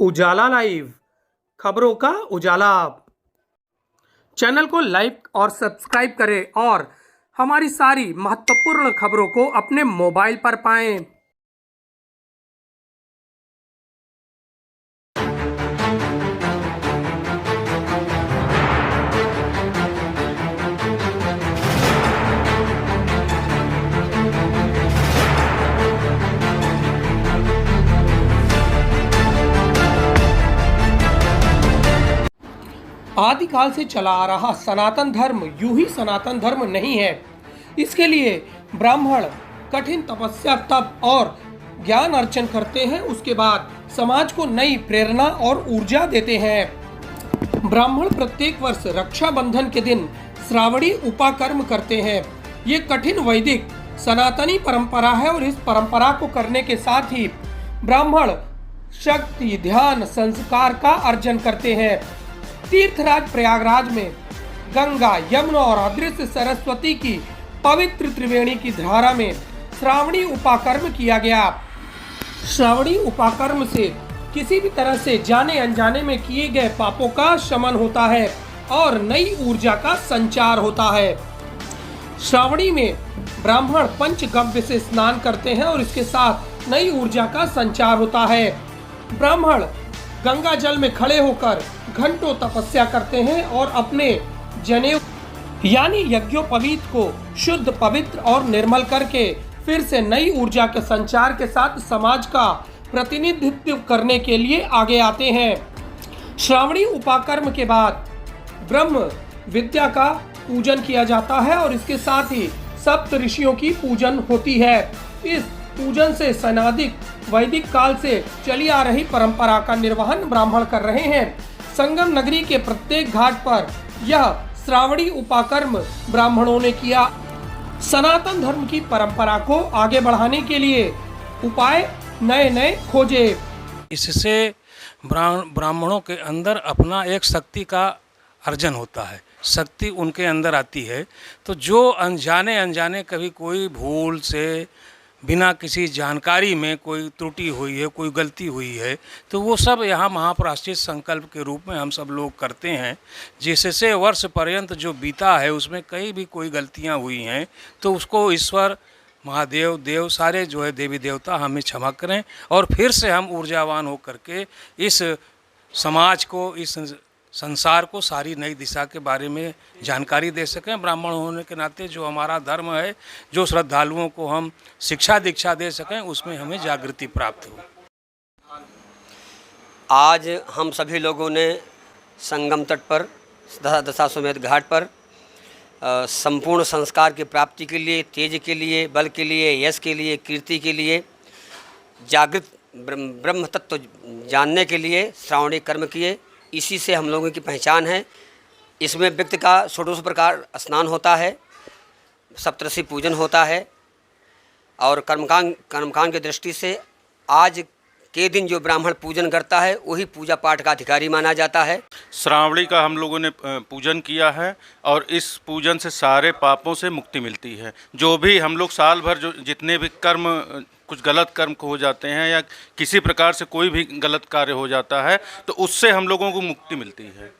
उजाला live, खबरों का उजाला। Channel को लाइक और सब्सक्राइब करें और हमारी सारी महत्वपूर्ण खबरों को अपने मोबाइल पर पाएं। आदिकाल से चला आ रहा सनातन धर्म यूं ही सनातन धर्म नहीं है। इसके लिए ब्राह्मण कठिन तपस्या, तप और ज्ञान अर्जन करते हैं। उसके बाद समाज को नई प्रेरणा और ऊर्जा देते हैं। ब्राह्मण प्रत्येक वर्ष रक्षाबंधन के दिन श्रावणी उपाकर्म करते हैं। ये कठिन वैदिक सनातनी परंपरा है और इस परंपरा को करने के साथ ही ब्राह्मण शक्ति, ध्यान, संस्कार का अर्जन करते हैं। तीर्थराज प्रयागराज में गंगा, यमुना और अदृश्य सरस्वती की पवित्र त्रिवेणी की धारा में श्रावणी उपाकर्म किया गया। श्रावणी उपाकर्म से किसी भी तरह से जाने अनजाने में किए गए पापों का शमन होता है और नई ऊर्जा का संचार होता है। श्रावणी में ब्राह्मण पंचगव्य से स्नान करते हैं और इसके साथ नई ऊर्जा का संचार होता है। ब्राह्मण गंगा जल में खड़े होकर घंटों तपस्या करते हैं और अपने जनेऊ यानी यज्ञोपवीत को शुद्ध, पवित्र और निर्मल करके फिर से नई ऊर्जा के संचार के साथ समाज का प्रतिनिधित्व करने के लिए आगे आते हैं। श्रावणी उपाकर्म के बाद ब्रह्म विद्या का पूजन किया जाता है और इसके साथ ही सप्त ऋषियों की पूजन होती है। इस पूजन से सनादिक वैदिक काल से चली आ रही परंपरा का निर्वहन ब्राह्मण कर रहे हैं। संगम नगरी के प्रत्येक घाट पर यह श्रावणी उपाकर्म ब्राह्मणों ने किया। सनातन धर्म की परंपरा को आगे बढ़ाने के लिए उपाय नए नए खोजे। इससे ब्राह्मणों के अंदर अपना एक शक्ति का अर्जन होता है, शक्ति उनके अंदर आती है। तो जो अनजाने कभी कोई भूल से बिना किसी जानकारी में कोई त्रुटि हुई है, कोई गलती हुई है, तो वो सब यहाँ महाप्रायश्चित संकल्प के रूप में हम सब लोग करते हैं। जिससे वर्ष पर्यंत जो बीता है उसमें कहीं भी कोई गलतियाँ हुई हैं तो उसको ईश्वर, महादेव, देव सारे जो है देवी देवता हमें क्षमा करें और फिर से हम ऊर्जावान हो करके इस समाज को, इस संसार को सारी नई दिशा के बारे में जानकारी दे सकें। ब्राह्मण होने के नाते जो हमारा धर्म है, जो श्रद्धालुओं को हम शिक्षा दीक्षा दे सकें, उसमें हमें जागृति प्राप्त हो। आज हम सभी लोगों ने संगम तट पर दशाश्वमेध घाट पर संपूर्ण संस्कार की प्राप्ति के लिए, तेज के लिए, बल के लिए, यश के लिए, कीर्ति के लिए, जागृत ब्रह्म तत्व जानने के लिए श्रावणी कर्म किए। इसी से हम लोगों की पहचान है। इसमें व्यक्ति का षोडश प्रकार स्नान होता है, सप्तऋषि पूजन होता है और कर्मकांड की दृष्टि से आज के दिन जो ब्राह्मण पूजन करता है वही पूजा पाठ का अधिकारी माना जाता है। श्रावणी का हम लोगों ने पूजन किया है और इस पूजन से सारे पापों से मुक्ति मिलती है। जो भी हम लोग साल भर जो जितने भी कर्म, कुछ गलत कर्म हो जाते हैं या किसी प्रकार से कोई भी गलत कार्य हो जाता है तो उससे हम लोगों को मुक्ति मिलती है।